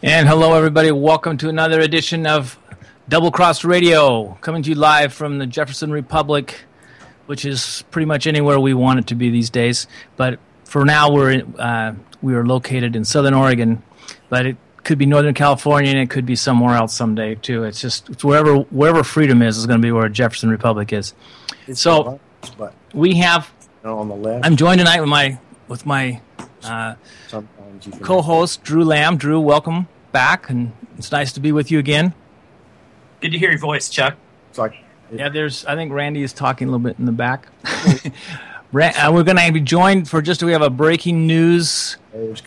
And hello, everybody. Welcome to another edition of Double Cross Radio, coming to you live from the Jefferson Republic, which is pretty much anywhere we want it to be these days. But for now, we are located in Southern Oregon, but it could be Northern California, and it could be somewhere else someday too. It's wherever freedom is going to be where Jefferson Republic is. So we have on the left. I'm joined tonight with my co-host Drew Lamb. Drew, welcome back, and it's nice to be with you again. Good to hear your voice, Chuck. I think Randy is talking a little bit in the back. We're going to be joined we have a breaking news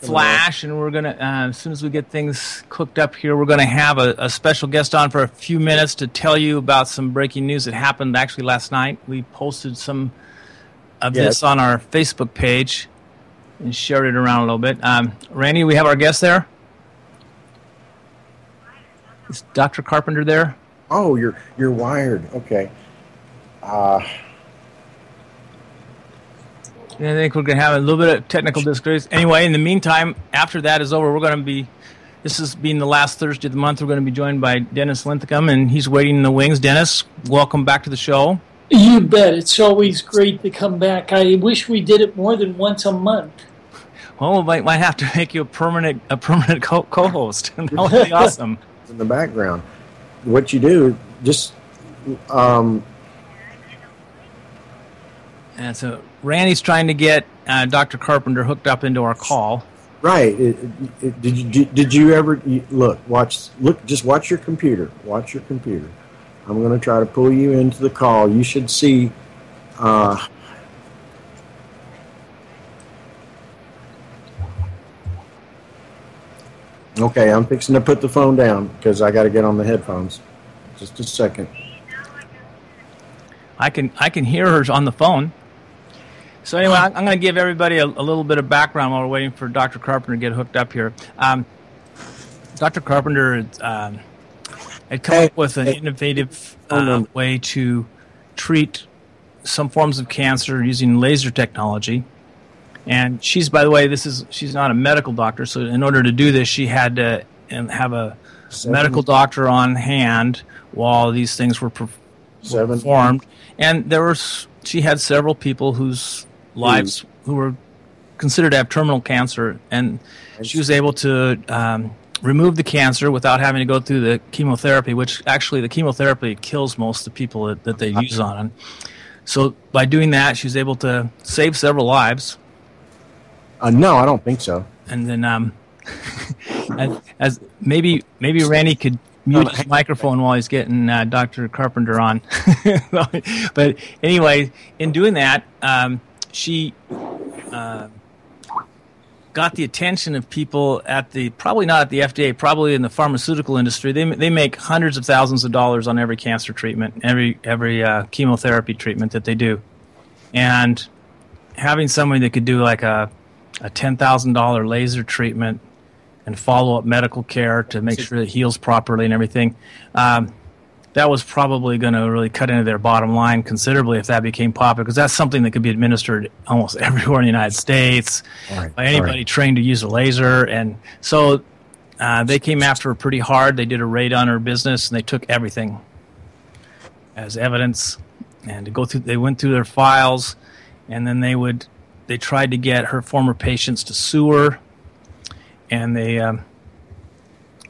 flash, and we're going to, as soon as we get things cooked up here, we're going to have a special guest on for a few minutes to tell you about some breaking news that happened actually last night. We posted some of this on our Facebook page and shared it around a little bit. Randy, we have our guest there. Is Dr. Carpenter there? Oh, you're wired. Okay. I think we're going to have a little bit of technical difficulties. Anyway, in the meantime, after that is over, this is being the last Thursday of the month, we're going to be joined by Dennis Linthicum, and he's waiting in the wings. Dennis, welcome back to the show. You bet. It's always great to come back. I wish we did it more than once a month. Well, we might have to make you a permanent co-host. That would be awesome. In the background, what you do, just And so Randy's trying to get Dr. Carpenter hooked up into our call. Right. Did you ever look? Just watch your computer. Watch your computer. I'm going to try to pull you into the call. You should see. Okay, I'm fixing to put the phone down because I got to get on the headphones. Just a second. I can hear her on the phone. So anyway, I'm going to give everybody a little bit of background while we're waiting for Dr. Carpenter to get hooked up here. Dr. Carpenter had come up with an innovative way to treat some forms of cancer using laser technology. And she's, by the way, she's not a medical doctor, so in order to do this, she had to have a medical doctor on hand while these things were performed. And she had several people whose lives who were considered to have terminal cancer, and she was able to remove the cancer without having to go through the chemotherapy, which actually the chemotherapy kills most of the people that they use on. So by doing that, she was able to save several lives. No, I don't think so. And then, as maybe Randy could mute his microphone while he's getting Dr. Carpenter on. But anyway, in doing that, she got the attention of people probably not at the FDA, probably in the pharmaceutical industry. They make hundreds of thousands of dollars on every cancer treatment, every chemotherapy treatment that they do, and having somebody that could do like a $10,000 laser treatment and follow-up medical care to make sure it heals properly and everything, that was probably going to really cut into their bottom line considerably if that became popular, because that's something that could be administered almost everywhere in the United States by anybody trained to use a laser. And so they came after her pretty hard. They did a raid on her business, and they took everything as evidence. And they went through their files, and then they tried to get her former patients to sue her, and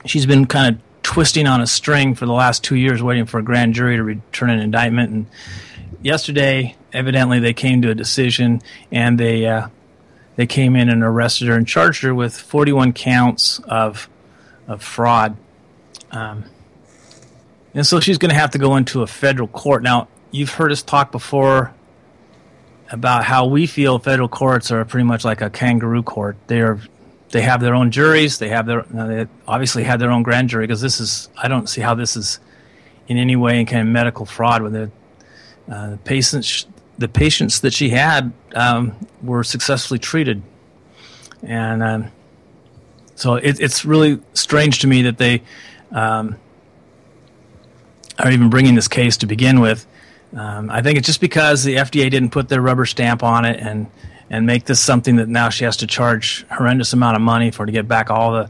she's been kind of twisting on a string for the last 2 years, waiting for a grand jury to return an indictment. And yesterday, evidently, they came to a decision, and they came in and arrested her and charged her with 41 counts of fraud. And so she's going to have to go into a federal court. Now, you've heard us talk before about how we feel federal courts are pretty much like a kangaroo court. They have their own juries. They obviously have their own grand jury, because I don't see how this is in any way kind of medical fraud with it. The patients that she had were successfully treated, and so it's really strange to me that they are even bringing this case to begin with. I think it's just because the FDA didn't put their rubber stamp on it and make this something that now she has to charge horrendous amount of money for to get back all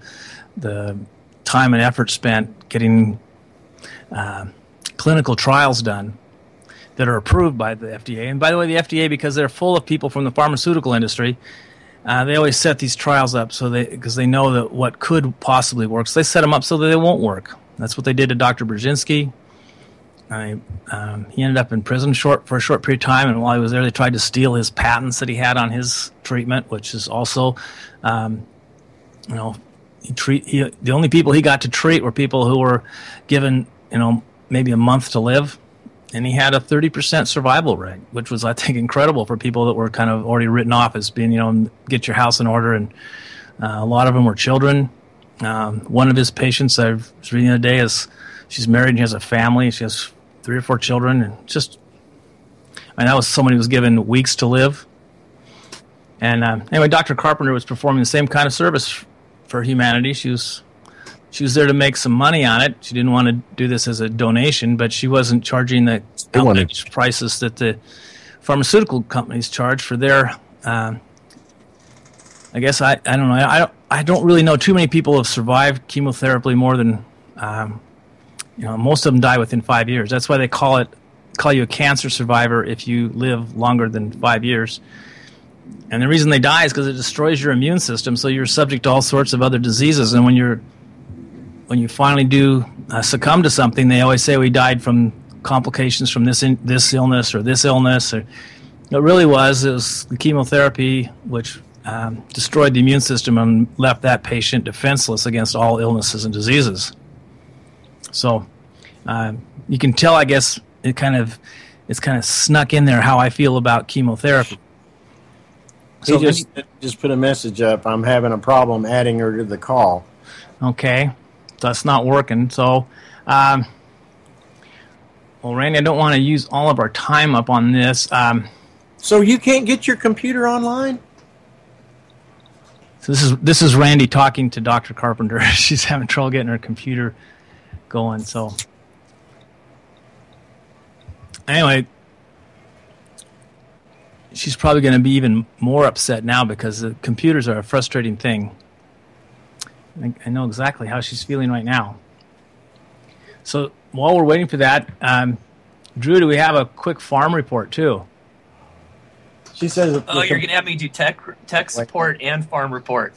the time and effort spent getting clinical trials done that are approved by the FDA. And by the way, the FDA, because they're full of people from the pharmaceutical industry, they always set these trials up because they know that what could possibly work. So they set them up so that they won't work. That's what they did to Dr. Brzezinski. He ended up in prison for a short period of time, and while he was there, they tried to steal his patents that he had on his treatment, which is also, the only people he got to treat were people who were given, maybe a month to live. And he had a 30% survival rate, which was, I think, incredible for people that were kind of already written off as being, get your house in order. And a lot of them were children. One of his patients I was reading the other day she's married and she has a family. She has 3 or 4 children. And that was someone who was given weeks to live. And anyway, Dr. Carpenter was performing the same kind of service for humanity. She was there to make some money on it. She didn't want to do this as a donation, but she wasn't charging the outrageous prices that the pharmaceutical companies charge for their. I guess I don't know. I don't really know too many people have survived chemotherapy more than. Most of them die within 5 years. That's why they call you a cancer survivor if you live longer than 5 years. And the reason they die is because it destroys your immune system, so you're subject to all sorts of other diseases. And when you finally do succumb to something, they always say we died from complications from this illness or this illness. Or it really was the chemotherapy which destroyed the immune system and left that patient defenseless against all illnesses and diseases. So you can tell, I guess, it's kind of snuck in there how I feel about chemotherapy. So he just put a message up. I'm having a problem adding her to the call. Okay. That's not working. So, Randy, I don't want to use all of our time up on this. So you can't get your computer online? So this is Randy talking to Dr. Carpenter. She's having trouble getting her computer going. So, anyway, she's probably going to be even more upset now because the computers are a frustrating thing. I know exactly how she's feeling right now. So while we're waiting for that, Drew, do we have a quick farm report too? She says... you're going to have me do tech support and farm report.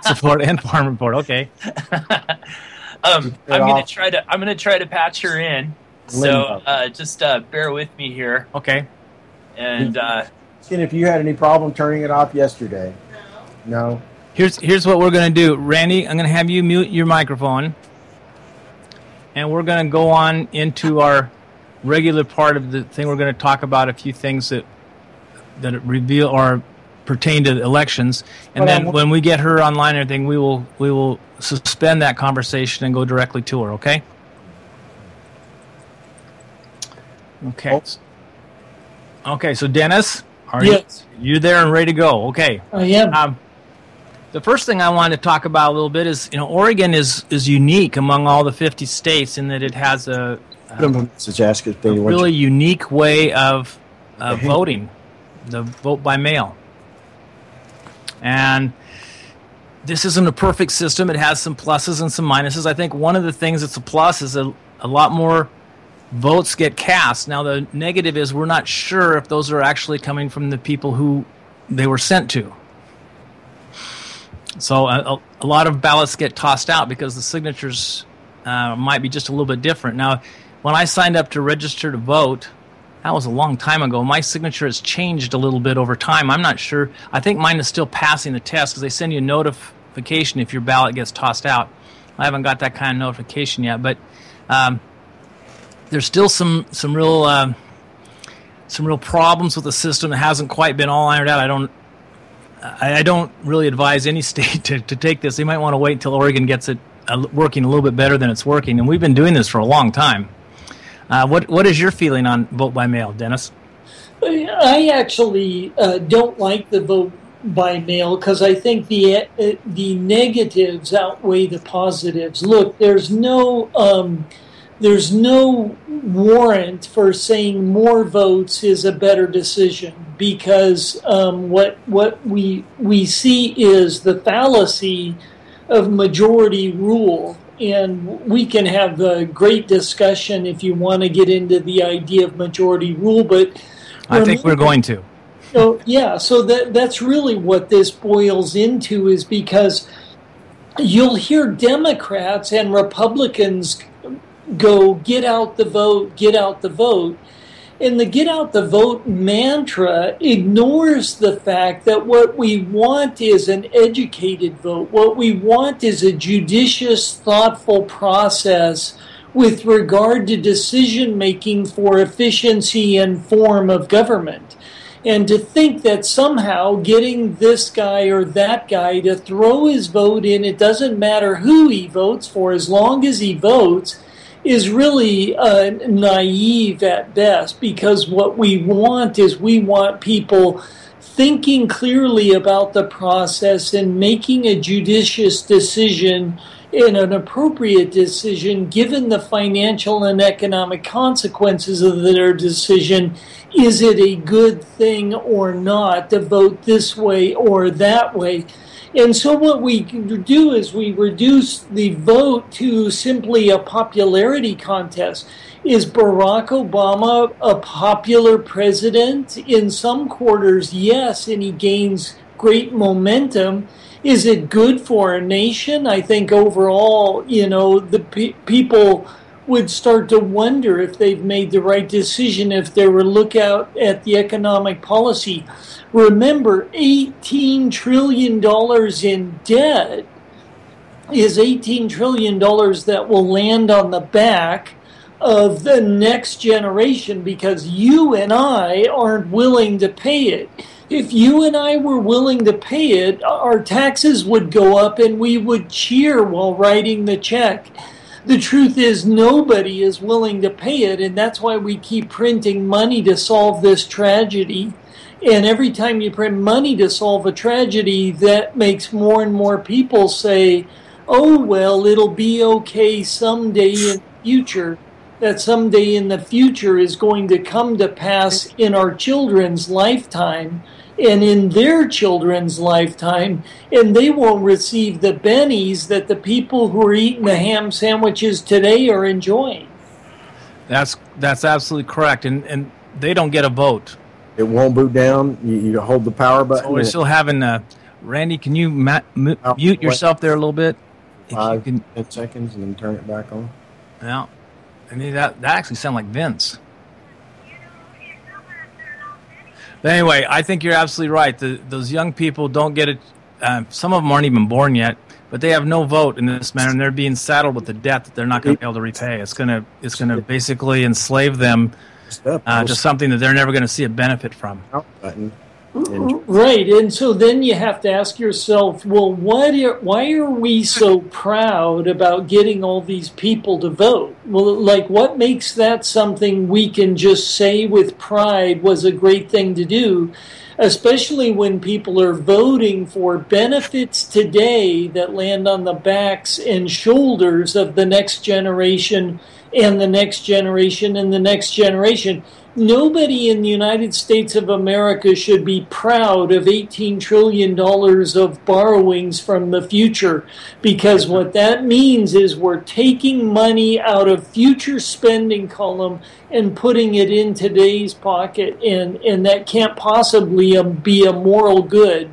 Support and farm report, okay. I'm going to try to patch her in. So just bear with me here. Okay. And if you had any problem turning it off yesterday. No. Here's what we're going to do. Randy, I'm going to have you mute your microphone. And we're going to go on into our regular part of the thing. We're going to talk about a few things that reveal or pertain to elections. And then when we get her online and everything, we will suspend that conversation and go directly to her, okay? Okay. Okay, so Dennis, are you there and ready to go? Okay. I am. The first thing I wanted to talk about a little bit is, Oregon is unique among all the 50 states in that it has a really unique way of voting, the vote by mail. And this isn't a perfect system. It has some pluses and some minuses. I think one of the things that's a plus is a lot more votes get cast. Now, the negative is we're not sure if those are actually coming from the people who they were sent to. So a lot of ballots get tossed out because the signatures might be just a little bit different. Now, when I signed up to register to vote, that was a long time ago. My signature has changed a little bit over time. I'm not sure. I think mine is still passing the test because they send you a notification if your ballot gets tossed out. I haven't got that kind of notification yet, but there's still some real problems with the system that hasn't quite been all ironed out. I don't really advise any state to take this. They might want to wait until Oregon gets it working a little bit better than it's working, and we've been doing this for a long time. What is your feeling on vote by mail, Dennis? I actually don't like the vote by mail because I think the negatives outweigh the positives. Look, there's no warrant for saying more votes is a better decision, because what we see is the fallacy of majority rule. And we can have a great discussion if you want to get into the idea of majority rule, but I think we're going to. So that's really what this boils into, is because you'll hear Democrats and Republicans go, get out the vote, get out the vote. And the get out the vote mantra ignores the fact that what we want is an educated vote. What we want is a judicious, thoughtful process with regard to decision making for efficiency and form of government. And to think that somehow getting this guy or that guy to throw his vote in, it doesn't matter who he votes for as long as he votes, is really naive at best, because what we want is we want people thinking clearly about the process and making a judicious decision and an appropriate decision given the financial and economic consequences of their decision. Is it a good thing or not to vote this way or that way? And so what we do is we reduce the vote to simply a popularity contest. Is Barack Obama a popular president? In some quarters, yes, and he gains great momentum. Is it good for a nation? I think overall, the people would start to wonder if they've made the right decision if they were look out at the economic policy. Remember, $18 trillion in debt is $18 trillion that will land on the back of the next generation, because you and I aren't willing to pay it. If you and I were willing to pay it, our taxes would go up and we would cheer while writing the check. The truth is nobody is willing to pay it, and that's why we keep printing money to solve this tragedy. And every time you print money to solve a tragedy, that makes more and more people say, oh, well, it'll be okay someday in the future. That someday in the future is going to come to pass in our children's lifetime and in their children's lifetime, and they won't receive the bennies that the people who are eating the ham sandwiches today are enjoying. That's absolutely correct, and they don't get a vote. It won't boot down. You hold the power button. So we're still having Randy, can you mute yourself there a little bit? 10 seconds and then turn it back on. Yeah. I mean, that actually sounds like Vince. But anyway, I think you're absolutely right. Those young people don't get it. Some of them aren't even born yet, but they have no vote in this matter, and they're being saddled with the debt that they're not going to be able to repay. It's going to basically enslave them to something that they're never going to see a benefit from. Right, and so then you have to ask yourself, well, why are we so proud about getting all these people to vote? Well, what makes that something we can just say with pride was a great thing to do, especially when people are voting for benefits today that land on the backs and shoulders of the next generation and the next generation and the next generation. Nobody in the United States of America should be proud of $18 trillion of borrowings from the future, because what that means is we're taking money out of future spending column and putting it in today's pocket, and that can't possibly be a moral good.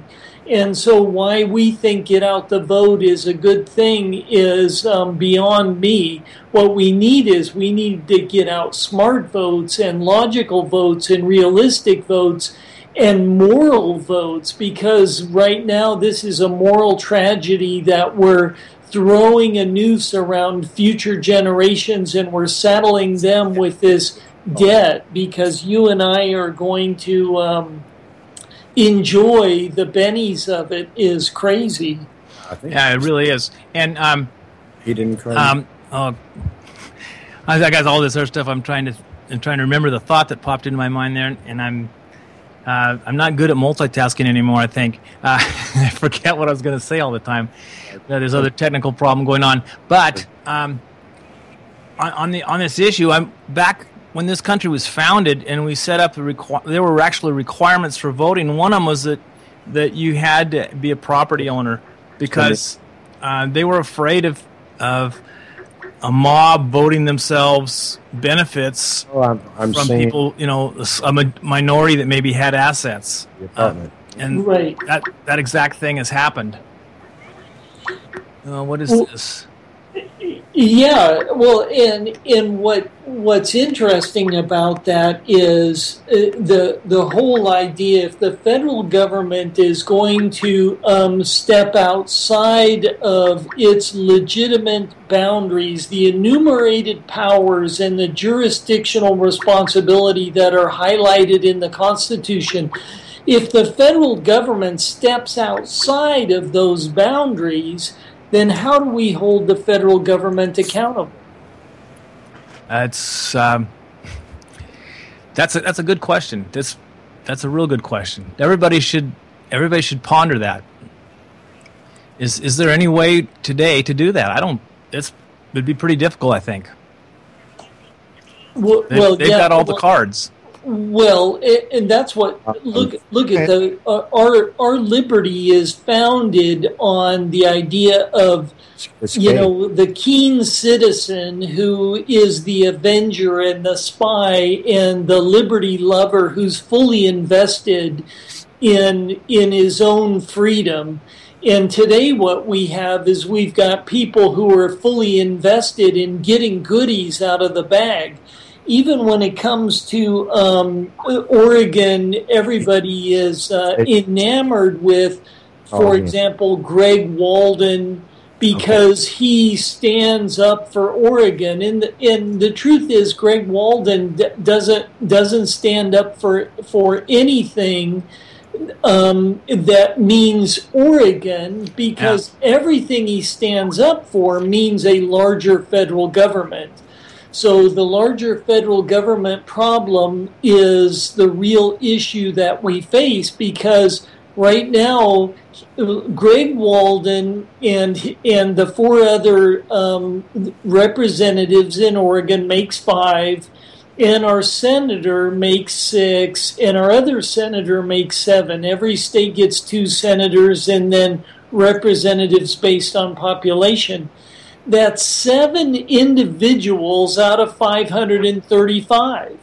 And so why we think get out the vote is a good thing is beyond me. What we need to get out smart votes and logical votes and realistic votes and moral votes, because right now this is a moral tragedy that we're throwing a noose around future generations and we're saddling them with this debt because you and I are going to enjoy the bennies of it is crazy. Yeah, it really is. And He didn't call you? I got all this other stuff. I'm trying to remember the thought that popped into my mind there, and I'm not good at multitasking anymore. I think I forget what I was going to say all the time. There's other technical problem going on, but on this issue, I'm back when this country was founded, and we set up there were actually requirements for voting. One of them was that you had to be a property owner because they were afraid of a mob voting themselves benefits from people, a minority that maybe had assets. And right. that exact thing has happened. What is this? Yeah, well, and what's interesting about that is the whole idea. If the federal government is going to step outside of its legitimate boundaries, the enumerated powers and the jurisdictional responsibility that are highlighted in the Constitution, if the federal government steps outside of those boundaries, then how do we hold the federal government accountable? That's a good question. That's a real good question. Everybody should ponder that. Is there any way today to do that? It'd be pretty difficult, I think. They've got all the cards. Well, and that's what look at our liberty is founded on the idea of the keen citizen who is the avenger and the spy and the liberty lover who's fully invested in his own freedom. And today what we have is we've got people who are fully invested in getting goodies out of the bag. Even when it comes to Oregon, everybody is enamored with, for example, Greg Walden, because he stands up for Oregon. And the truth is, Greg Walden doesn't stand up for anything that means Oregon, because everything he stands up for means a larger federal government. So the larger federal government problem is the real issue that we face, because right now Greg Walden and the 4 other representatives in Oregon makes 5, and our senator makes 6, and our other senator makes 7. Every state gets 2 senators and then representatives based on population. That's 7 individuals out of 535.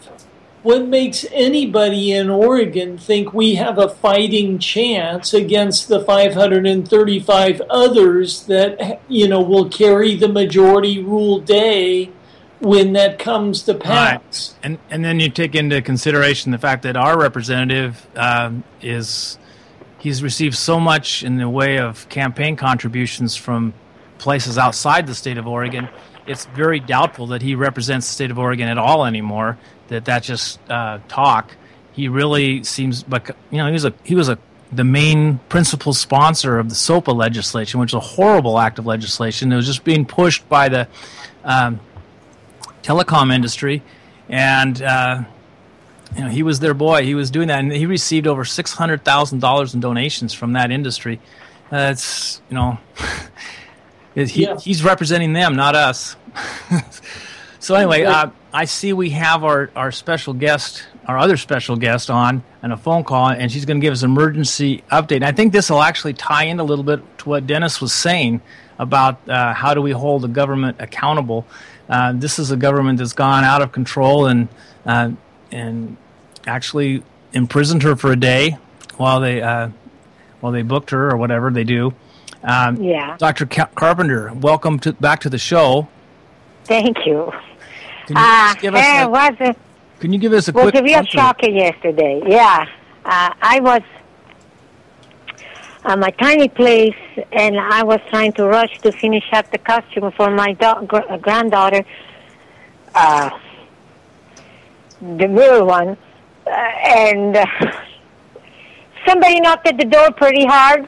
What makes anybody in Oregon think we have a fighting chance against the 535 others that, will carry the majority rule day when that comes to pass? Right. And then you take into consideration the fact that our representative he's received so much in the way of campaign contributions from places outside the state of Oregon. It's very doubtful that he represents the state of Oregon at all anymore. That's just talk. He really seems, but he was the main principal sponsor of the SOPA legislation, which is a horrible act of legislation. It was just being pushed by the telecom industry, and he was their boy. He was doing that, and he received over $600,000 in donations from that industry. That's He's representing them, not us. So anyway, I see we have our special guest, our other special guest on a phone call, and she's going to give us an emergency update. And I think this will actually tie in a little bit to what Dennis was saying about how do we hold the government accountable. This is a government that's gone out of control and actually imprisoned her for a day while they booked her or whatever they do. Dr. Carpenter, welcome back to the show. Thank you. Can you give us a quick... It was a real shocker yesterday. I was at my tiny place, and I was trying to rush to finish up the costume for my granddaughter, the little one, and somebody knocked at the door pretty hard.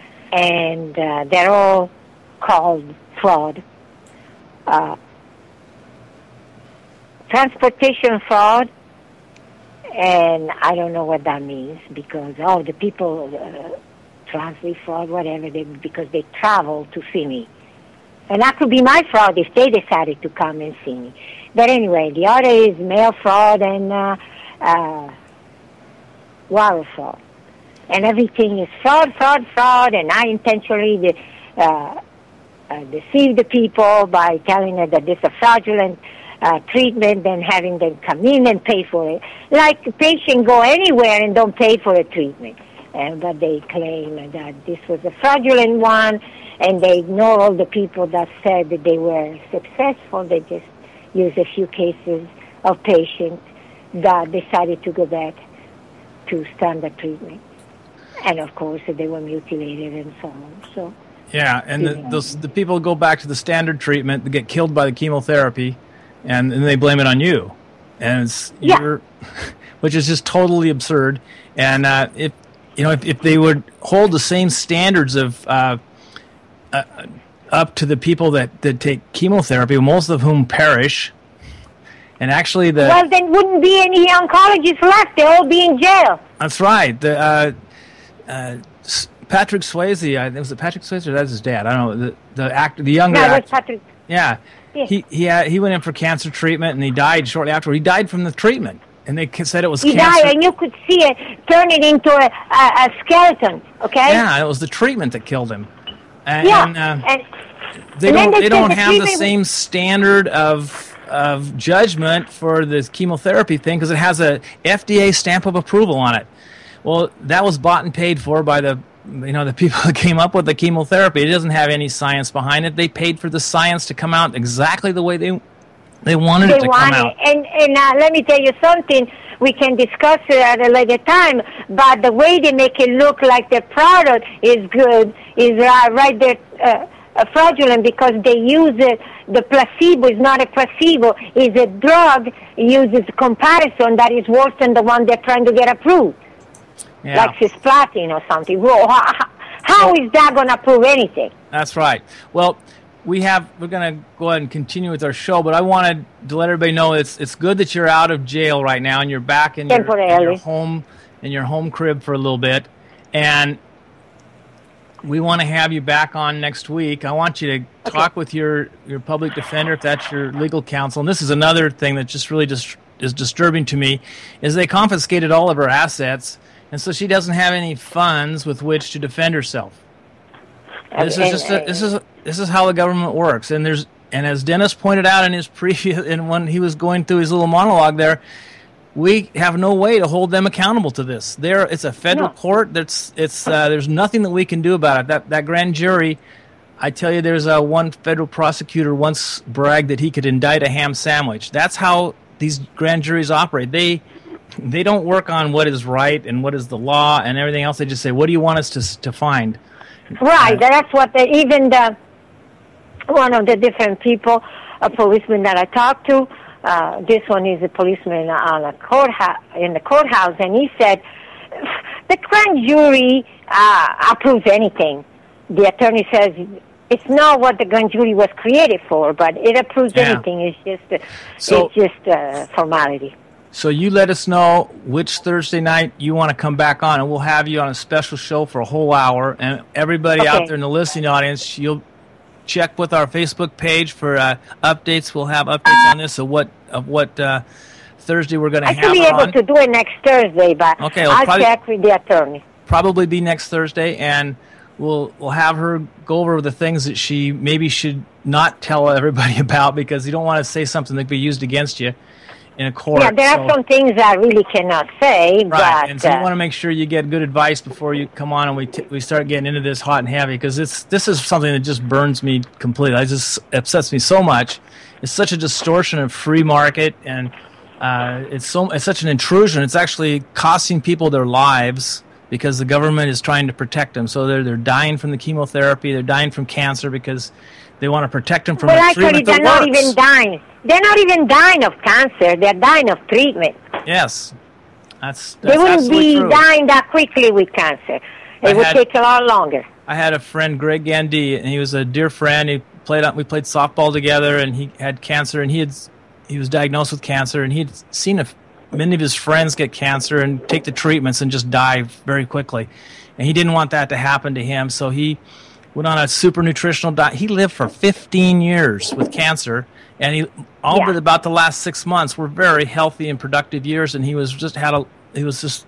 and they're all called fraud. Transportation fraud, and I don't know what that means, because the people translate fraud, whatever, because they travel to see me. And that could be my fraud if they decided to come and see me. But anyway, the other is mail fraud and wire fraud. And everything is fraud, and I intentionally deceive the people by telling them that this is a fraudulent treatment, and having them come in and pay for it. Like the patient go anywhere and don't pay for a treatment. But they claim that this was a fraudulent one, and they ignore all the people that said that they were successful. They just use a few cases of patients that decided to go back to standard treatment. And of course, they were mutilated and so on. So yeah, and the people go back to the standard treatment, they get killed by the chemotherapy, and they blame it on you, and which is just totally absurd. And if they would hold the same standards of up to the people that take chemotherapy, most of whom perish, and actually well, then wouldn't be any oncologists left. They'll all be in jail. That's right. Patrick Swayze, was it Patrick Swayze or that's his dad? I don't know. The actor, the younger actor. Patrick. Yeah. He went in for cancer treatment, and he died shortly after. He died from the treatment, and they said it was cancer. He died, and you could see it turn it into a skeleton. Okay. Yeah, it was the treatment that killed him. And they don't have the same standard of judgment for this chemotherapy thing, because it has a FDA stamp of approval on it. Well, that was bought and paid for by the people that came up with the chemotherapy. It doesn't have any science behind it. They paid for the science to come out exactly the way they wanted it to come out. And let me tell you something. We can discuss it at a later time, but the way they make it look like the product is good is right there fraudulent, because they use it. The placebo is not a placebo. It's a drug. It uses a comparison that is worse than the one they're trying to get approved. Yeah. Like cisplatin or something. Well, how is that going to prove anything? That's right. Well, we're going to go ahead and continue with our show, but I wanted to let everybody know it's good that you're out of jail right now and you're back in your home crib for a little bit, and we want to have you back on next week. I want you to talk with your public defender, if that's your legal counsel. And this is another thing that just really is disturbing to me, is they confiscated all of her assets, and so she doesn't have any funds with which to defend herself. This is how the government works. And as Dennis pointed out in his when he was going through his little monologue there, we have no way to hold them accountable to this. It's a federal court. There's nothing that we can do about it. That grand jury, I tell you, there's one federal prosecutor once bragged that he could indict a ham sandwich. That's how these grand juries operate. They don't work on what is right and what is the law and everything else. They just say, what do you want us to find? Right. That's what one of the different people, a policeman that I talked to, this one is a policeman on in the courthouse, and he said, the grand jury approves anything. The attorney says, it's not what the grand jury was created for, but it approves anything. It's just a formality. So you let us know which Thursday night you want to come back on, and we'll have you on a special show for a whole hour. And everybody out there in the listening audience, you'll check with our Facebook page for updates. We'll have updates on this of what Thursday we're going to have on. I should be able to do it next Thursday, but I'll check with the attorney. Probably be next Thursday, and we'll have her go over the things that she maybe should not tell everybody about, because you don't want to say something that could be used against you in a court. Yeah, there are some things I really cannot say. Right, but, and so you want to make sure you get good advice before you come on and we start getting into this hot and heavy, because this is something that just burns me completely. It just upsets me so much. It's such a distortion of free market, and it's such an intrusion. It's actually costing people their lives because the government is trying to protect them. So they're dying from the chemotherapy, they're dying from cancer because they want to protect them from the treatment that works. They're not even dying. They're not even dying of cancer. They're dying of treatment. Yes. That's they wouldn't be dying that quickly with cancer. It would take a lot longer. I had a friend, Greg Gandy, and he was a dear friend. We played softball together, and he had cancer, and he was diagnosed with cancer, and he had seen many of his friends get cancer and take the treatments and just die very quickly. And he didn't want that to happen to him, so he went on a super nutritional diet. He lived for 15 years with cancer, and over about the last 6 months were very healthy and productive years, and those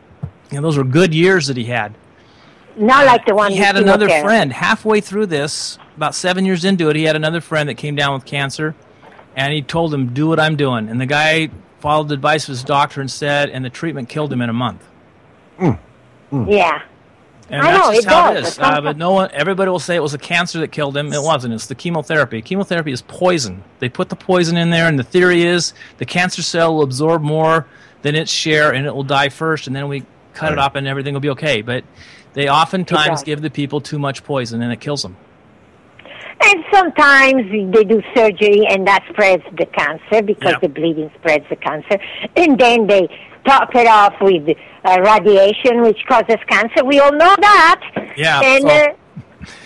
were good years that he had. Not like the one he had another friend halfway through this, about 7 years into it. He had another friend that came down with cancer, and he told him, "Do what I'm doing." And the guy followed the advice of his doctor and the treatment killed him in a month. Yeah. And that's just how it is. But everybody will say it was a cancer that killed him. It wasn't. It's the chemotherapy. Chemotherapy is poison. They put the poison in there, and the theory is the cancer cell will absorb more than its share, and it will die first, and then we cut it up, and everything will be okay. But they oftentimes give the people too much poison, and it kills them. And sometimes they do surgery, and that spreads the cancer because the bleeding spreads the cancer. And then they top it off with radiation, which causes cancer. We all know that. Yeah. And,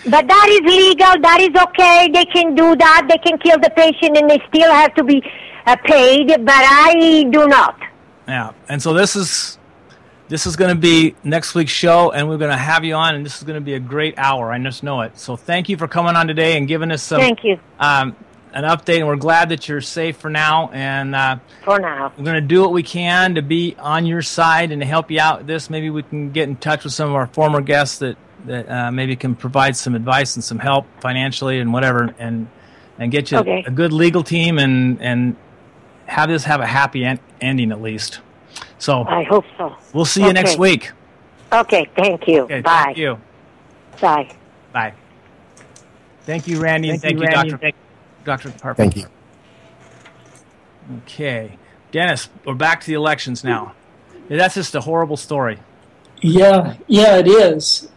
but that is legal. That is okay. They can do that. They can kill the patient, and they still have to be paid. But I do not. Yeah. And so this is going to be next week's show, and we're going to have you on, and this is going to be a great hour. I just know it. So thank you for coming on today and giving us some. Thank you. An update, and we're glad that you're safe for now. And for now, we're going to do what we can to be on your side and to help you out with this. Maybe we can get in touch with some of our former guests that maybe can provide some advice and some help financially and whatever, and get you a good legal team and have this have a happy ending at least. So I hope so. We'll see you next week. Okay, thank you. Okay, bye. Thank you. Bye. Bye. Thank you, Randy, and thank you, Dr. Harper. Thank you. Okay. Dennis, we're back to the elections now. That's just a horrible story. Yeah, it is.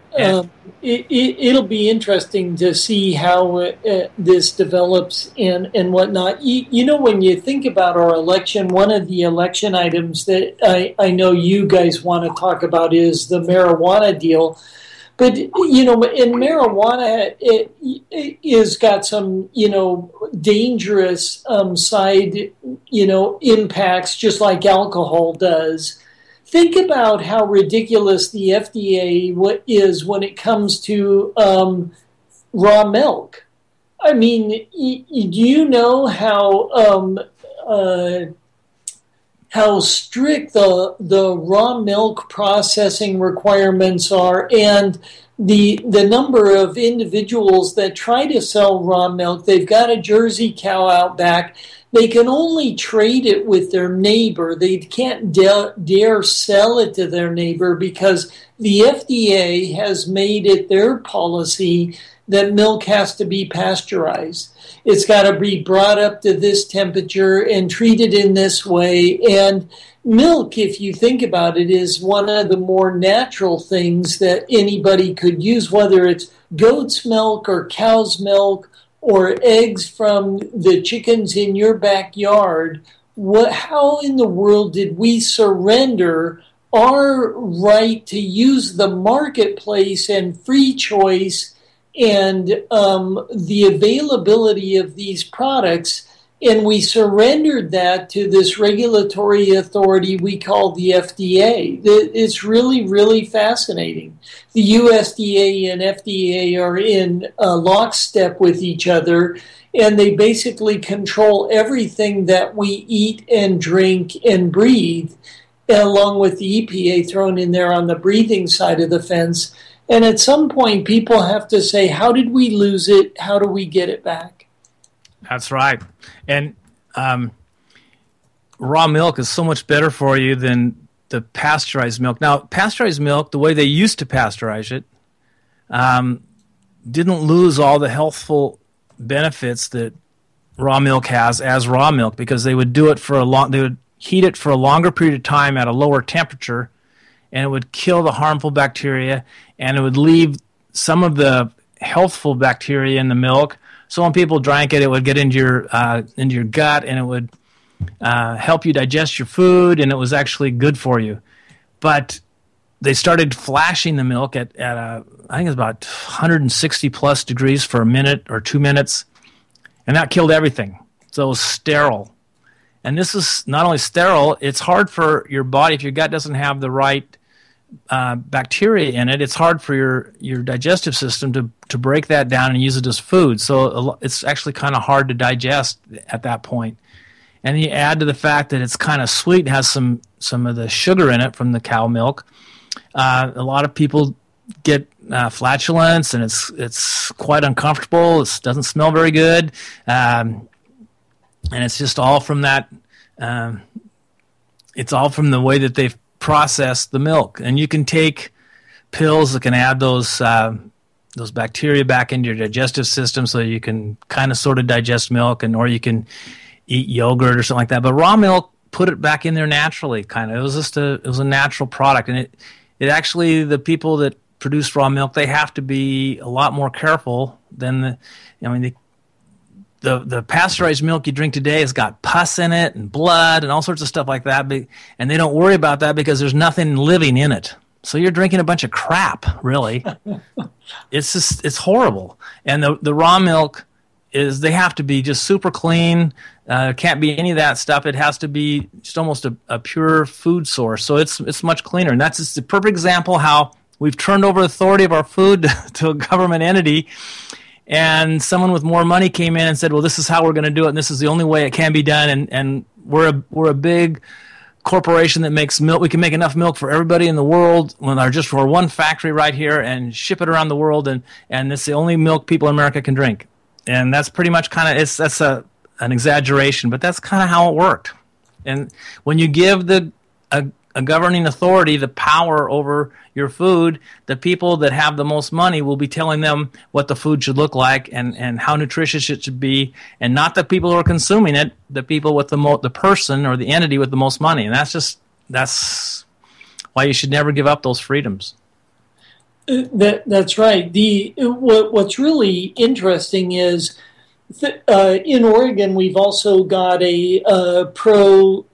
It'll be interesting to see how this develops and whatnot. You know, when you think about our election, one of the election items that I know you guys want to talk about is the marijuana deal. But, you know, in marijuana, it is got some, dangerous side, impacts, just like alcohol does. Think about how ridiculous the FDA is when it comes to raw milk. I mean, do you know how strict the raw milk processing requirements are, and the number of individuals that try to sell raw milk? They've got a Jersey cow out back. They can only trade it with their neighbor. They can't dare sell it to their neighbor because the FDA has made it their policy that milk has to be pasteurized. It's got to be brought up to this temperature and treated in this way. And milk, if you think about it, is one of the more natural things that anybody could use, whether it's goat's milk or cow's milk or eggs from the chickens in your backyard. How in the world did we surrender our right to use the marketplace and free choice and the availability of these products, and we surrendered that to this regulatory authority we call the FDA? It's really, really fascinating. The USDA and FDA are in lockstep with each other, and they basically control everything that we eat and drink and breathe, along with the EPA thrown in there on the breathing side of the fence. And at some point, people have to say, how did we lose it? How do we get it back? That's right. And raw milk is so much better for you than the pasteurized milk. Now, pasteurized milk, the way they used to pasteurize it, didn't lose all the healthful benefits that raw milk has as raw milk, because they would do it they would heat it for a longer period of time at a lower temperature, and it would kill the harmful bacteria, and it would leave some of the healthful bacteria in the milk. So when people drank it, it would get into your gut, and it would help you digest your food, and it was actually good for you. But they started flashing the milk at I think it was about 160 plus degrees for a minute or 2 minutes, and that killed everything. So it was sterile. And this is not only sterile, it's hard for your body, if your gut doesn't have the right bacteria in it, it's hard for your digestive system to break that down and use it as food. So it's actually kind of hard to digest at that point. And you add to the fact that it's kind of sweet, has some of the sugar in it from the cow milk. A lot of people get flatulence, and it's quite uncomfortable. It doesn't smell very good, and it's just all from that. It's all from the way that they've processed the milk. And you can take pills that can add those bacteria back into your digestive system, so you can kind of sort of digest milk, or you can eat yogurt or something like that. But raw milk, put it back in there naturally, kind of. It was a natural product, and it actually, the people that produce raw milk, they have to be a lot more careful than the pasteurized milk you drink today has got pus in it and blood and all sorts of stuff like that, and they don't worry about that because there's nothing living in it. So you're drinking a bunch of crap, really. It's horrible. And the raw milk they have to be just super clean. Can't be any of that stuff. It has to be just almost a pure food source. So it's much cleaner. And that's just the perfect example how we've turned over authority of our food to a government entity. And someone with more money came in and said, well, this is how we're going to do it, and this is the only way it can be done. And we're a big corporation that makes milk. We can make enough milk for everybody in the world just for one factory right here and ship it around the world. And it's the only milk people in America can drink. And that's pretty much that's an exaggeration, but that's kind of how it worked. And when you give a governing authority the power over your food, the people that have the most money will be telling them what the food should look like and how nutritious it should be, and not the people who are consuming it, the people with the person or the entity with the most money. And that's why you should never give up those freedoms. That's right. What's really interesting is in Oregon we've also got a pro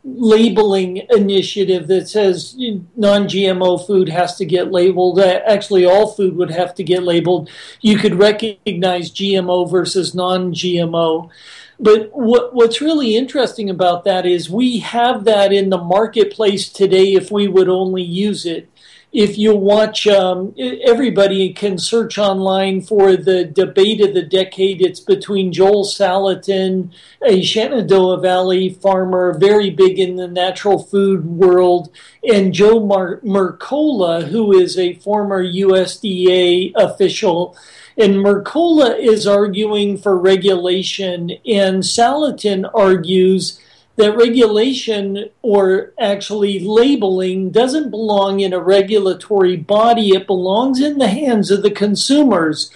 labeling initiative that says non-GMO food has to get labeled. Actually, all food would have to get labeled. You could recognize GMO versus non-GMO. But what's really interesting about that is we have that in the marketplace today if we would only use it. If you watch, everybody can search online for the debate of the decade. It's between Joel Salatin, a Shenandoah Valley farmer, very big in the natural food world, and Joe Mercola, who is a former USDA official. And Mercola is arguing for regulation, and Salatin argues that regulation, or actually labeling, doesn't belong in a regulatory body. It belongs in the hands of the consumers.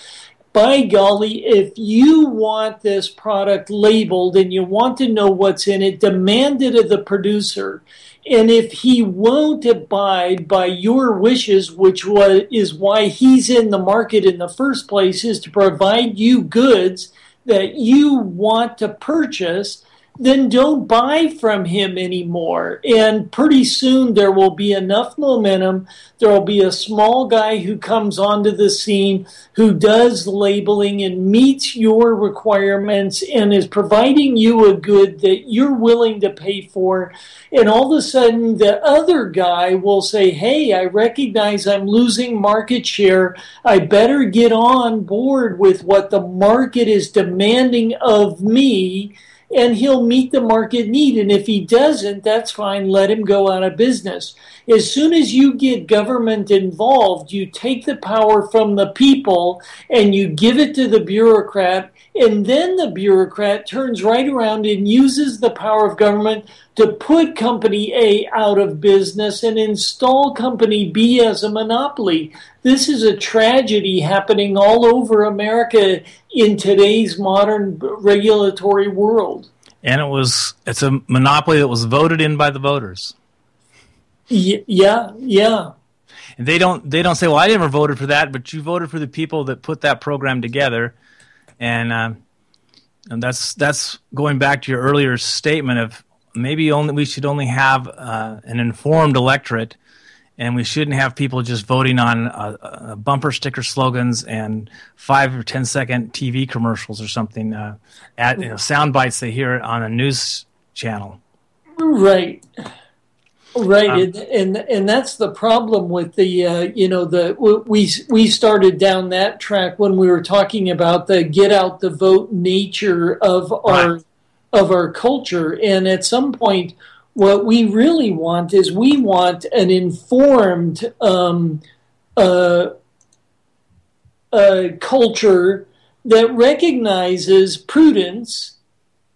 By golly, if you want this product labeled and you want to know what's in it, demand it of the producer. And if he won't abide by your wishes, which is why he's in the market in the first place, is to provide you goods that you want to purchase, then don't buy from him anymore. And pretty soon there will be enough momentum. There will be a small guy who comes onto the scene who does labeling and meets your requirements and is providing you a good that you're willing to pay for. And all of a sudden the other guy will say, hey, I recognize I'm losing market share. I better get on board with what the market is demanding of me. And he'll meet the market need. And if he doesn't, that's fine. Let him go out of business. As soon as you get government involved, you take the power from the people and you give it to the bureaucrat. And then the bureaucrat turns right around and uses the power of government to put Company A out of business and install Company B as a monopoly. This is a tragedy happening all over America in today's modern regulatory world. And it's a monopoly that was voted in by the voters. Yeah. And they don't say, well, I never voted for that, but you voted for the people that put that program together. And that's going back to your earlier statement of we should only have an informed electorate, and we shouldn't have people just voting on bumper sticker slogans and 5 or 10 second TV commercials or something, sound bites they hear on a news channel. Right. And that's the problem with we started down that track when we were talking about the get out the vote nature of our culture. And at some point, what we really want is we want an informed culture that recognizes prudence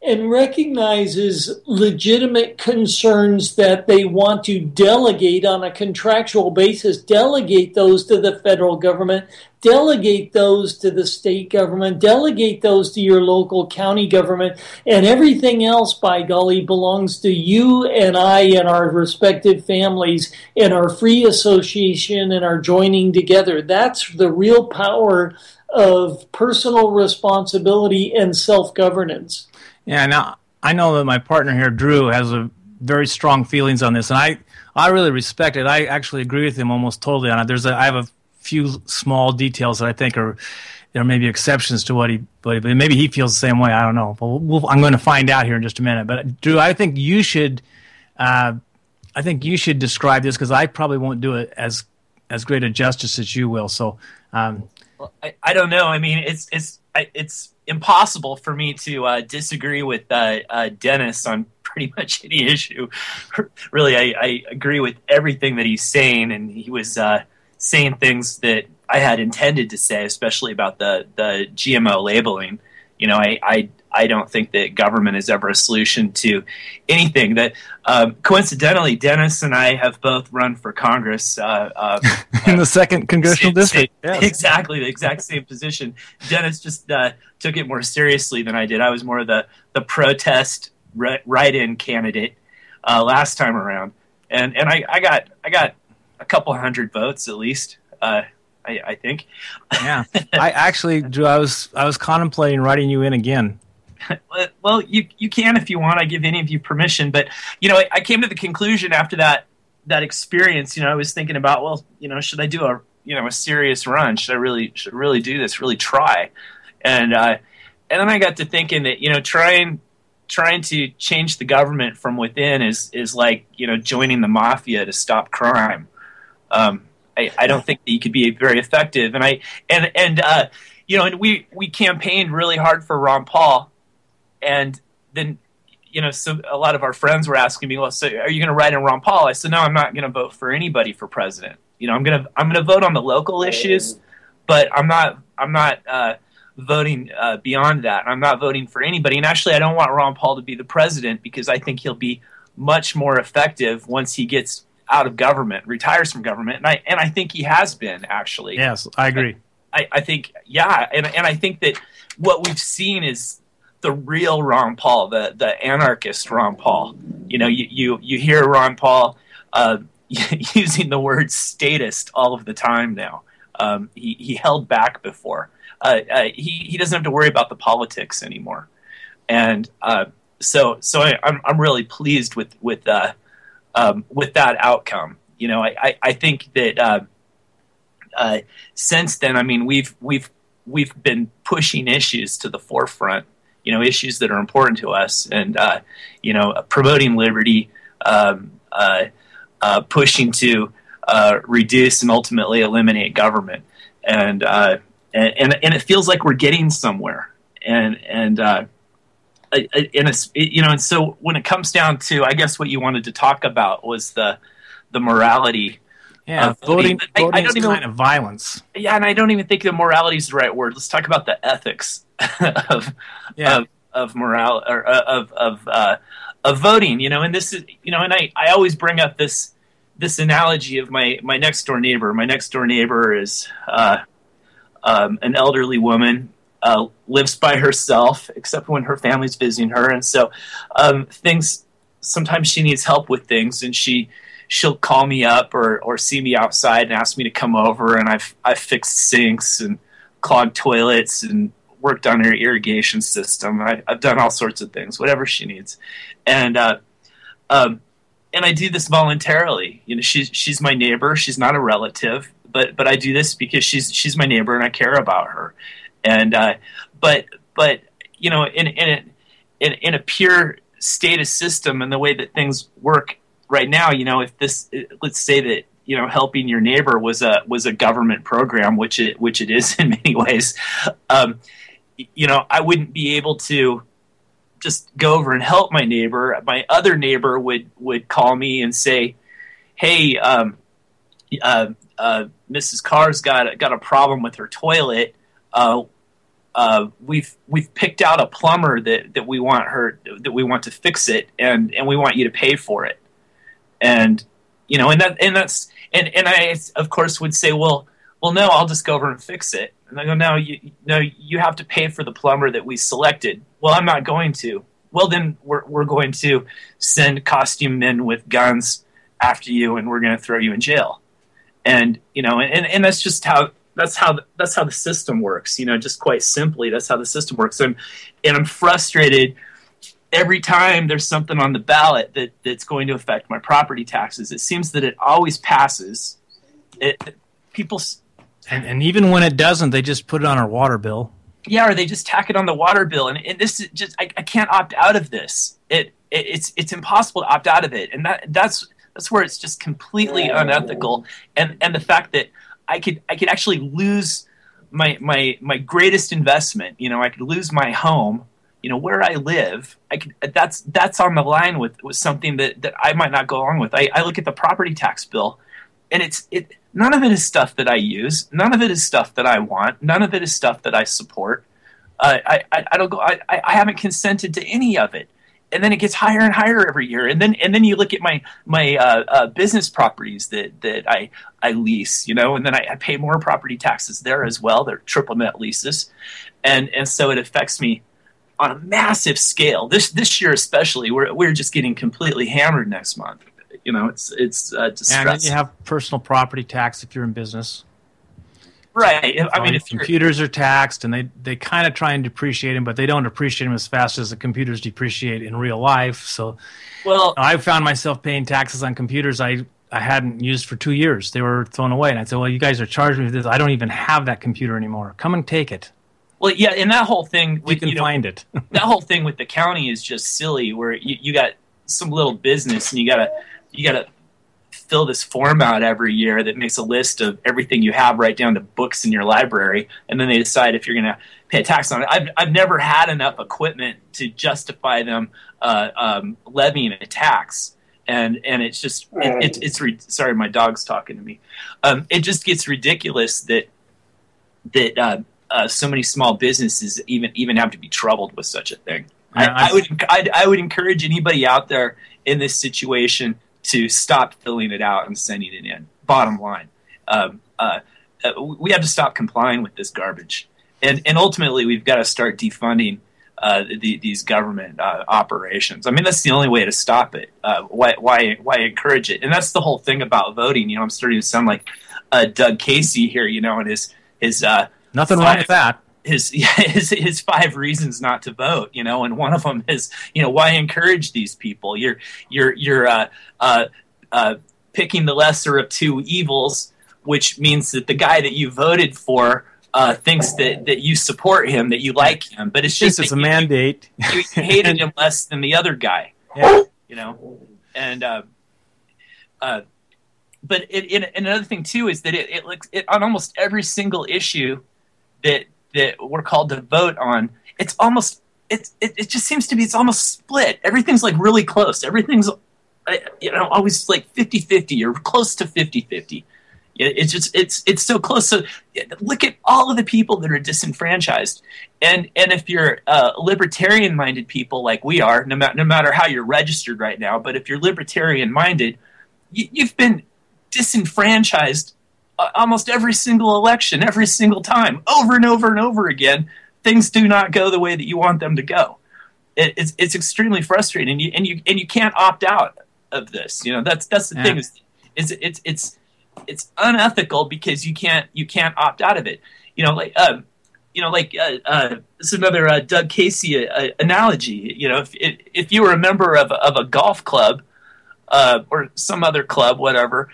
and recognizes legitimate concerns that they want to delegate on a contractual basis, delegate those to the federal government, delegate those to the state government, delegate those to your local county government, and everything else, by golly, belongs to you and I and our respective families and our free association and our joining together. That's the real power of personal responsibility and self-governance. Yeah, now I know that my partner here, Drew, has a very strong feelings on this, and I really respect it. I actually agree with him almost totally on it. I have a few small details that I think there may be exceptions to but maybe he feels the same way. I don't know. But I'm going to find out here in just a minute. But Drew, I think you should describe this, because I probably won't do it as great a justice as you will. So, well, I don't know. I mean, it's impossible for me to disagree with Dennis on pretty much any issue. Really, I agree with everything that he's saying, and he was saying things that I had intended to say, especially about the GMO labeling. You know, I don't think that government is ever a solution to anything. That coincidentally, Dennis and I have both run for Congress in the 2nd congressional district. Yes. Exactly, the exact same position. Dennis just took it more seriously than I did. I was more the protest write-in candidate last time around, and I got a couple hundred votes at least. I think. Yeah, I actually, Drew, I was contemplating writing you in again. Well, you can if you want. I give any of you permission, but I came to the conclusion after that experience. I was thinking about, well, should I do a serious run? Should I really do this? Really try? And then I got to thinking that trying to change the government from within is like joining the mafia to stop crime. I don't think that you could be very effective. And we campaigned really hard for Ron Paul, and then so a lot of our friends were asking me, well, so are you going to write in Ron Paul? I said, no, I'm not going to vote for anybody for president. I'm going to vote on the local issues, but I'm not voting beyond that. I'm not voting for anybody. And actually, I don't want Ron Paul to be the president, because I think he'll be much more effective once he gets out of government, retires from government, and I think he has been, actually. Yes, I agree. I think, yeah, and I think that what we've seen is the real Ron Paul, the anarchist Ron Paul. You hear Ron Paul using the word statist all of the time now. He held back before. He doesn't have to worry about the politics anymore, and so I'm really pleased with that outcome. I think that since then, I mean, we've been pushing issues to the forefront. Issues that are important to us, and promoting liberty, pushing to reduce and ultimately eliminate government, and it feels like we're getting somewhere. And so when it comes down to, I guess what you wanted to talk about was the morality. Yeah, voting is kind of violence. Yeah, and I don't even think the morality is the right word. Let's talk about the ethics of morale, or of voting. And this is, and I always bring up this analogy of my next door neighbor. My next door neighbor is an elderly woman. Lives by herself, except when her family's visiting her, and so sometimes she needs help with things, and she'll call me up or see me outside and ask me to come over, and I've fixed sinks and clogged toilets and worked on her irrigation system. I've done all sorts of things, whatever she needs, and And I do this voluntarily. You know, she's my neighbor. She's not a relative, but I do this because she's my neighbor and I care about her. And but you know, in a pure status system and the way that things work right now, you know, if this, let's say that, you know, helping your neighbor was a government program, which it is in many ways, you know, I wouldn't be able to just go over and help my neighbor. My other neighbor would call me and say, "Hey, Mrs. Carr's got a problem with her toilet. We've picked out a plumber that we want to fix it, and we want you to pay for it." And you know, and I of course would say, well, no, I'll just go over and fix it. And I go, no, you have to pay for the plumber that we selected. Well, I'm not going to. Well, then we're going to send costume men with guns after you, and we're going to throw you in jail. And you know, and that's just how the system works. You know, just quite simply, that's how the system works. And I'm frustrated every time there's something on the ballot that's going to affect my property taxes. It seems that it always passes. And even when it doesn't, they just put it on our water bill. Yeah, or they just tack it on the water bill. And this is just, I can't opt out of this. It's impossible to opt out of it. And that's where it's just completely unethical. And the fact that I could actually lose my greatest investment. You know, I could lose my home. You know, where I live, that's on the line with something that I might not go along with. I look at the property tax bill, and none of it is stuff that I use. None of it is stuff that I want. None of it is stuff that I support. I haven't consented to any of it. And then it gets higher and higher every year. And then you look at my business properties that I lease, you know, and then I pay more property taxes there as well. They're triple net leases, and so it affects me on a massive scale. This year especially, we're just getting completely hammered next month. You know, it's distressing. And then you have personal property tax if you're in business. Right. I mean, if computers are taxed, and they kind of try and depreciate them, but they don't appreciate them as fast as the computers depreciate in real life. So, well, I found myself paying taxes on computers I hadn't used for 2 years. They were thrown away, and I said, "Well, you guys are charging me for this. I don't even have that computer anymore. Come and take it." Well, yeah, and that whole thing, you can find it. That whole thing with the county is just silly. Where you got some little business, and you gotta fill this form out every year that makes a list of everything you have, right down to books in your library, and then they decide if you're going to pay a tax on it. I've never had enough equipment to justify them levying a tax, and it's just sorry, my dog's talking to me. It just gets ridiculous that so many small businesses even have to be troubled with such a thing. I would encourage anybody out there in this situation to stop filling it out and sending it in. Bottom line, we have to stop complying with this garbage, and ultimately we've got to start defunding these government operations. I mean, that's the only way to stop it. Why encourage it? And that's the whole thing about voting. You know, I'm starting to sound like Doug Casey here. You know, and his nothing wrong with that. His 5 reasons not to vote, you know, and one of them is, you know, why encourage these people? You're picking the lesser of 2 evils, which means that the guy that you voted for thinks that you support him, that you like him, but it's just a mandate. You hated him less than the other guy, yeah. You know, and but another thing too is that it on almost every single issue that we're called to vote on, it just seems to be, it's almost split. Everything's like really close. Everything's, you know, always like 50-50 or close to 50-50. It's so close. So look at all of the people that are disenfranchised. And if you're libertarian minded people like we are, no matter how you're registered right now, but if you're libertarian minded, you've been disenfranchised almost every single election, every single time, over and over and over again. Things do not go the way that you want them to go. It's extremely frustrating, and you can't opt out of this. You know, that's the thing. It's unethical because you can't opt out of it. You know, this is another Doug Casey analogy. You know, if you were a member of a golf club, or some other club, whatever,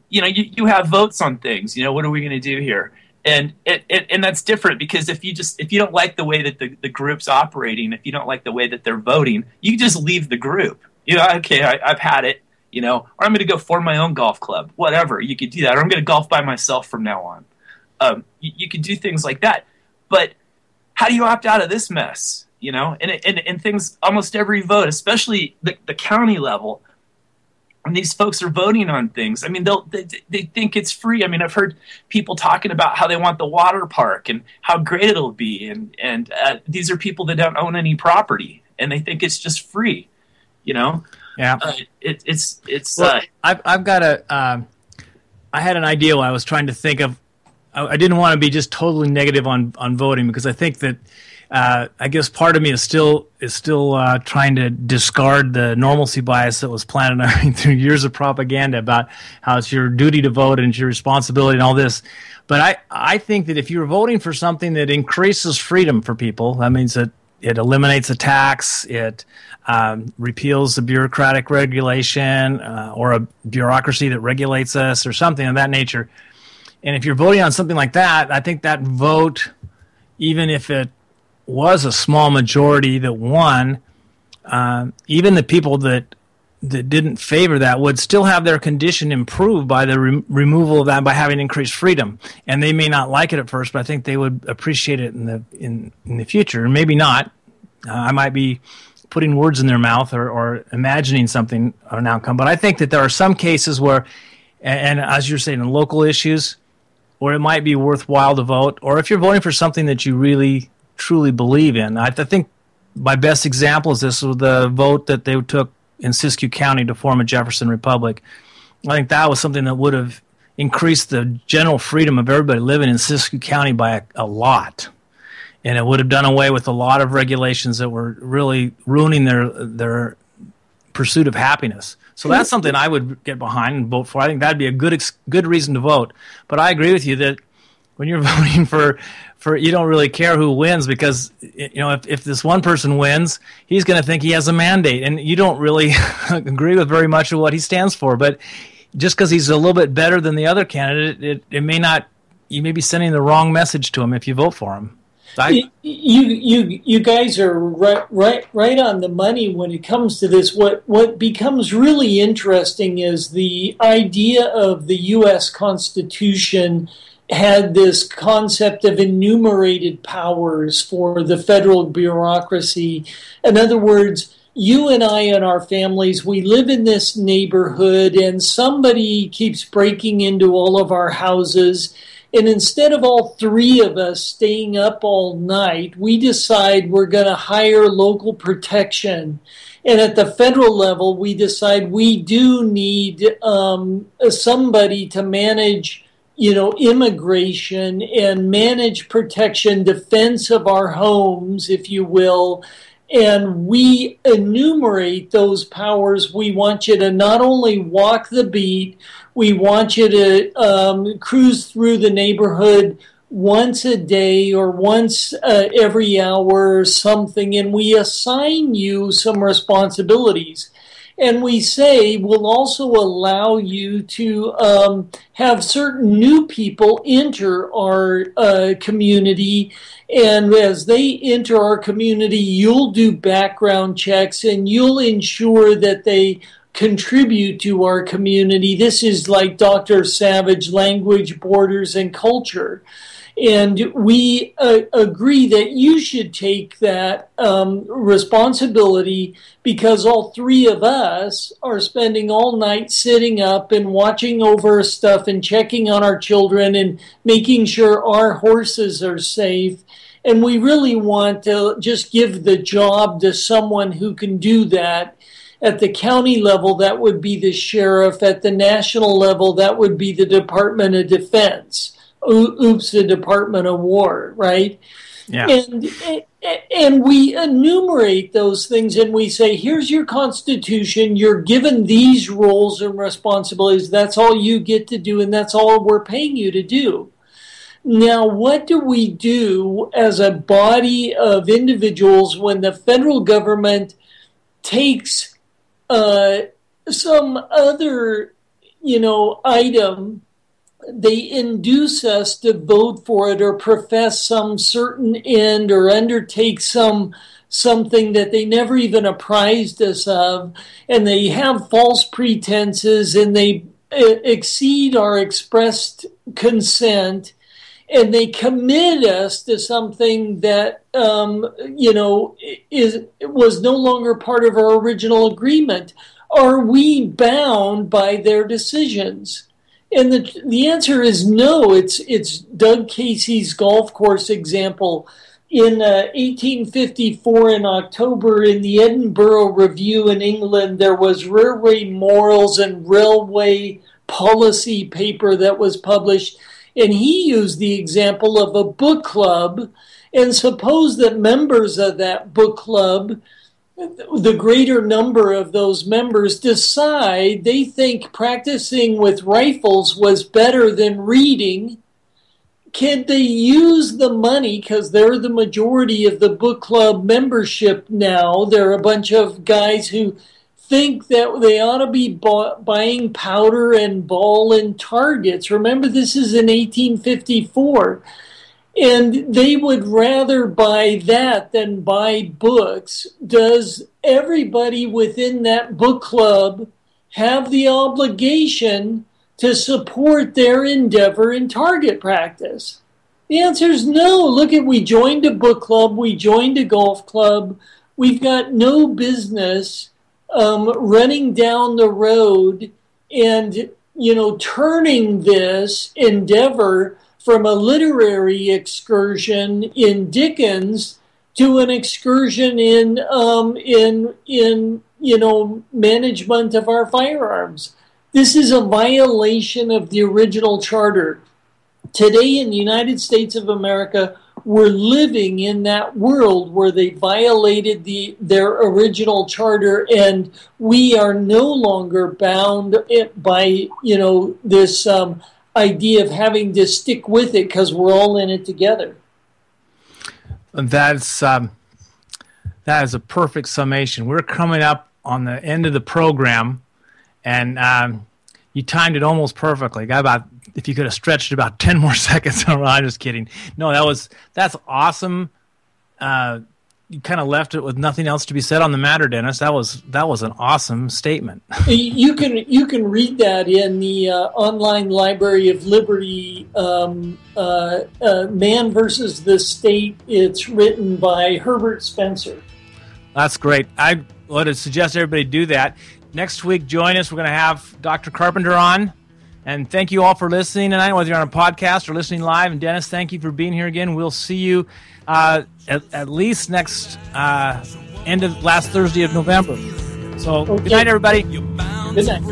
you have votes on things. What are we going to do here? And that's different, because if you don't like the way that the group's operating, if you don't like the way that they're voting, you just leave the group. Okay, I've had it, or I'm going to go form my own golf club, whatever. You could do that, or I'm going to golf by myself from now on. You could do things like that. But how do you opt out of this mess? And things, almost every vote, especially the county level, when these folks are voting on things, I mean, they think it's free. I mean, I've heard people talking about how they want the water park and how great it'll be, and these are people that don't own any property, and they think it's just free. Yeah. Well, I've got I had an idea when I was trying to think of. I didn't want to be just totally negative on voting, because I think that I guess part of me is still trying to discard the normalcy bias that was planted through years of propaganda about how it's your duty to vote and it's your responsibility and all this. But I think that if you're voting for something that increases freedom for people, that means that it eliminates a tax, it repeals the bureaucratic regulation or a bureaucracy that regulates us or something of that nature. And if you're voting on something like that, I think that vote, even if it was a small majority that won, even the people that didn't favor that would still have their condition improved by the removal of that, by having increased freedom. And they may not like it at first, but I think they would appreciate it in the future. Maybe not. I might be putting words in their mouth or imagining something, an outcome. But I think that there are some cases where, and as you're saying, in local issues, where it might be worthwhile to vote, or if you're voting for something that you really truly believe in. I think my best example is this, with the vote that they took in Siskiyou County to form a Jefferson Republic. I think that was something that would have increased the general freedom of everybody living in Siskiyou County by a lot. And it would have done away with a lot of regulations that were really ruining their pursuit of happiness. So that's something I would get behind and vote for. I think that'd be a good reason to vote. But I agree with you that when you're voting for you don't really care who wins, because if this one person wins, he's going to think he has a mandate, and you don't really agree with very much of what he stands for. But just because he's a little bit better than the other candidate, it may not. You may be sending the wrong message to him if you vote for him. You guys are right on the money when it comes to this. What becomes really interesting is the idea of the U.S. Constitution had this concept of enumerated powers for the federal bureaucracy. In other words, you and I and our families, we live in this neighborhood, and somebody keeps breaking into all of our houses. And instead of all three of us staying up all night, we decide we're going to hire local protection. And at the federal level, we decide we do need somebody to manage, immigration and manage protection, defense of our homes, if you will. And we enumerate those powers. We want you to not only walk the beat, we want you to cruise through the neighborhood once a day or once every hour or something, and we assign you some responsibilities. And we say we'll also allow you to have certain new people enter our community. And as they enter our community, you'll do background checks and you'll ensure that they contribute to our community. This is like Dr. Savage, language, borders, and culture. And we agree that you should take that responsibility, because all three of us are spending all night sitting up and watching over stuff and checking on our children and making sure our horses are safe. And we really want to just give the job to someone who can do that. At the county level, that would be the sheriff. At the national level, that would be the Department of Defense. The Department of War, right? Yeah. And we enumerate those things, and we say, here's your Constitution. You're given these roles and responsibilities. That's all you get to do, and that's all we're paying you to do. Now, what do we do as a body of individuals when the federal government takes some other, item, they induce us to vote for it or profess some certain end or undertake something that they never even apprised us of, and they have false pretenses and they exceed our expressed consent, and they commit us to something that was no longer part of our original agreement. Are we bound by their decisions? And the answer is no. It's Doug Casey's golf course example. In 1854, in October, in the Edinburgh Review in England, there was Railway Morals and Railway Policy paper that was published, and he used the example of a book club. And suppose that members of that book club, the greater number of those members, decide they think practicing with rifles was better than reading. Can they use the money, because they're the majority of the book club membership now? There are a bunch of guys who think that they ought to be buying powder and ball and targets. Remember, this is in 1854. And they would rather buy that than buy books. Does everybody within that book club have the obligation to support their endeavor in target practice? The answer is no. Look, we joined a book club, we joined a golf club. We've got no business running down the road and, turning this endeavor from a literary excursion in Dickens to an excursion in management of our firearms. This is a violation of the original charter. Today in the United States of America, we're living in that world where they violated their original charter, and we are no longer bound by this idea of having to stick with it because we're all in it together. That is a perfect summation. We're coming up on the end of the program, and you timed it almost perfectly. Got about, if you could have stretched about 10 more seconds. I'm just kidding. No, that's awesome. You kind of left it with nothing else to be said on the matter, Dennis. That was an awesome statement. You can read that in the online Library of Liberty, Man versus the State. It's written by Herbert Spencer. That's great. I would suggest everybody do that. Next week, join us. We're going to have Dr. Carpenter on. And thank you all for listening tonight, whether you're on a podcast or listening live. And Dennis, thank you for being here again. We'll see you at least next last Thursday of November. So, okay. Good night, everybody. Good night.